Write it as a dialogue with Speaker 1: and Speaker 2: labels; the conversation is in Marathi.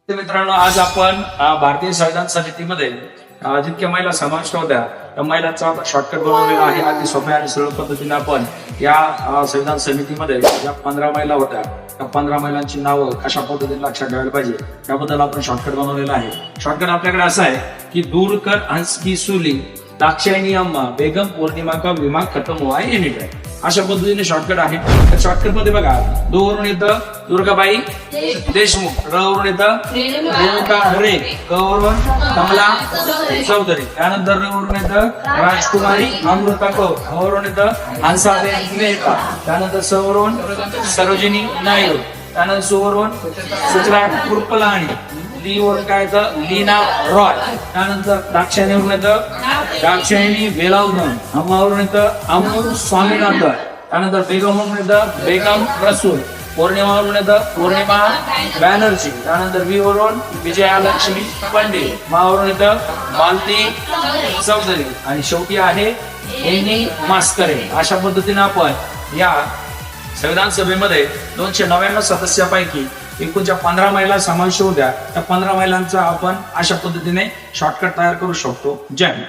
Speaker 1: मित्रांनो, आज आपण भारतीय संविधान समितीमध्ये जितक्या महिला समाविष्ट होत्या त्या महिलांचा शॉर्टकट बनवलेला आहे. अति सोप्या आणि सरळ पद्धतीने आपण या संविधान समितीमध्ये ज्या 15 महिला होत्या त्या 15 महिलांची नावं कशा पद्धतीने लक्षात ठेवायला पाहिजे त्याबद्दल आपण शॉर्टकट बनवलेला आहे. शॉर्टकट आपल्याकडे असं आहे की दूरकर हंस की सुली, दाक्षायणी अम्मा, बेगम पौर्णिमा का विमा खत्म हुआ है एनी टाइम, अशा पद्धतीने शॉर्टकट आहे. तर शॉर्टकट मध्ये बघा, दो वरून येतं दुर्गाबाई देशमुख, र वरून येतं रेणुका हरे, क वरून कमला चौधरी, त्यानंतर र वरून येतं राजकुमारी अमृता कौर, ह वरून येतं हंसाबेन मेहता, त्यानंतर स वरून सरोजिनी नायडू, त्यानंतर सु वरून सुचला कुरपलाणी, ली वरून काय येतं लीना रॉय, त्यानंतर दाक्षायणीवरून येतं दाक्षायणी वेलावधन, अम्मावरून येतं अमोल स्वामीनाथन, त्यानंतर बेगम वरून येतं बेगम रसूल, पौर्णिमावरून येतं पौर्णिमा बॅनर्जी, त्यानंतर वी वरून विजयालक्ष्मी पंडित, मावरून येतं मालती चौधरी आणि शेवटी आहे एनी मास्करे. अशा पद्धतीने आपण या संविधान सभेमध्ये 299 सदस्यापैकी एकूण ज्या 15 महिला समावेश होत्या त्या 15 महिलांचा आपण अशा पद्धतीने शॉर्टकट तयार करू शकतो. जय हिंद.